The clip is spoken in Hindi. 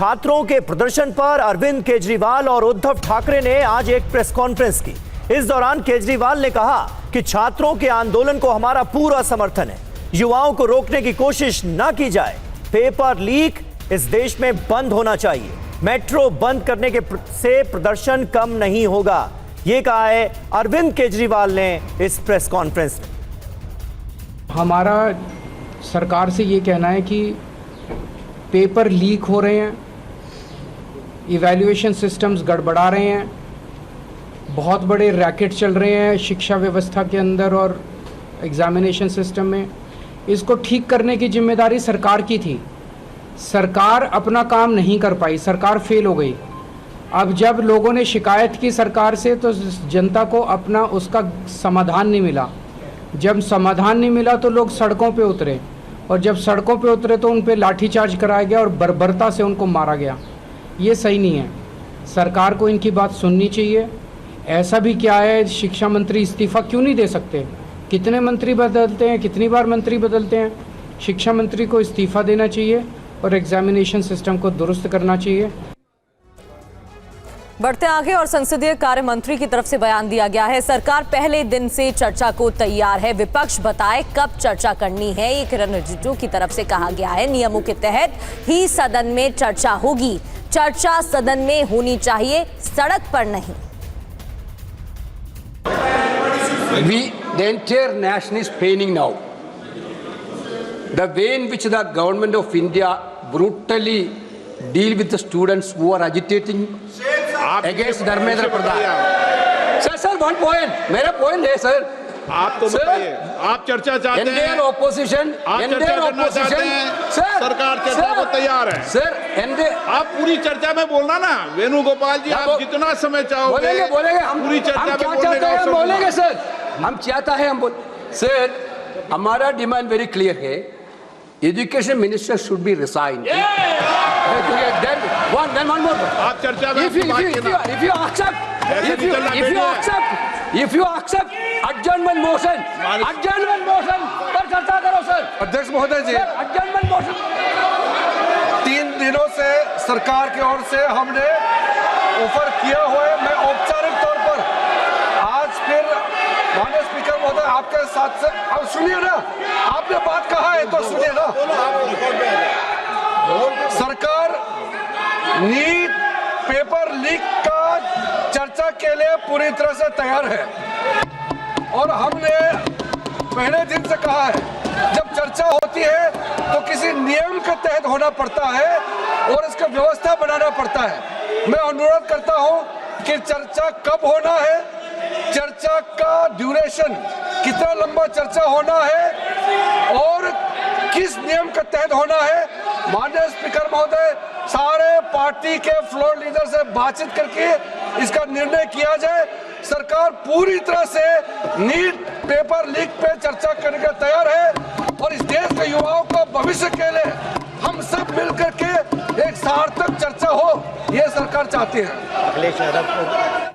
छात्रों के प्रदर्शन पर अरविंद केजरीवाल और उद्धव ठाकरे ने आज एक प्रेस कॉन्फ्रेंस की। इस दौरान केजरीवाल ने कहा कि छात्रों के आंदोलन को हमारा पूरा समर्थन है, युवाओं को रोकने की कोशिश न की जाए, पेपर लीक इस देश में बंद होना चाहिए, मेट्रो बंद करने से प्रदर्शन कम नहीं होगा, ये कहा है अरविंद केजरीवाल ने इस प्रेस कॉन्फ्रेंस में। हमारा सरकार से ये कहना है कि पेपर लीक हो रहे हैं, इवैल्यूएशन सिस्टम्स गड़बड़ा रहे हैं, बहुत बड़े रैकेट चल रहे हैं शिक्षा व्यवस्था के अंदर और एग्जामिनेशन सिस्टम में। इसको ठीक करने की जिम्मेदारी सरकार की थी। सरकार अपना काम नहीं कर पाई, सरकार फेल हो गई। अब जब लोगों ने शिकायत की सरकार से तो जनता को अपना उसका समाधान नहीं मिला। जब समाधान नहीं मिला तो लोग सड़कों पे उतरे, और जब सड़कों पे उतरे तो उन पे लाठीचार्ज कराया गया और बर्बरता से उनको मारा गया। ये सही नहीं है। सरकार को इनकी बात सुननी चाहिए। ऐसा भी क्या है, शिक्षा मंत्री इस्तीफा क्यों नहीं दे सकते? कितने मंत्री बदलते हैं, कितनी बार मंत्री बदलते हैं? शिक्षा मंत्री को इस्तीफा देना चाहिए और एग्जामिनेशन सिस्टम को दुरुस्त करना चाहिए। बढ़ते आगे और संसदीय कार्य मंत्री की तरफ से बयान दिया गया है। सरकार पहले दिन से चर्चा को तैयार है, विपक्ष बताए कब चर्चा करनी है, ये किरण रिजिजू की तरफ से कहा गया है। नियमों के तहत ही सदन में चर्चा होगी, चर्चा सदन में होनी चाहिए, सड़क पर नहीं। The entire nation is paining now. The way in which the government of India brutally deal with the students who are agitating against Dharmendra Pradhan. Sir one point, मेरा पॉइंट है सर। आप तो बताइए, आप चर्चा चाहते हैं? इंडियन ऑपोजिशन, सरकार चर्चा को तैयार है सर। आप पूरी चर्चा में बोलना ना, वेणुगोपाल जी, आप जितना समय चाहोगे बोलेंगे। हम पूरी चर्चा में बोलेंगे सर। हम चाहता है हम सर, हमारा डिमांड वेरी क्लियर है। Education minister should be resign. Then one more. आप चर्चा में if you accept adjournment motion पर चर्चा करो सर। अध्यक्ष महोदय जी, adjournment motion 3 दिनों से सरकार की ओर से हमने ऑफर किया हुआ है। मैं औपचारिक तौर पर आज फिर माननीय स्पीकर महोदय आपके साथ से, अब सुनिए ना, आपने बात कहा है तो सुनिए ना। सरकार नीट पेपर लीक का चर्चा के लिए पूरी तरह से तैयार है, और हमने पहले दिन से कहा है जब चर्चा होती है तो किसी नियम के तहत होना पड़ता है और इसका व्यवस्था बनाना पड़ता है। मैं अनुरोध करता हूं कि चर्चा कब होना है, चर्चा का ड्यूरेशन, कितना लंबा चर्चा होना है और किस नियम के तहत होना है, माननीय स्पीकर महोदय सारे पार्टी के फ्लोर लीडर से बातचीत करके इसका निर्णय किया जाए। सरकार पूरी तरह से नीट पेपर लीक पे चर्चा करने के तैयार है, और इस देश के युवाओं को भविष्य के लिए हम सब मिलकर के एक सार्थक चर्चा हो, ये सरकार चाहती है।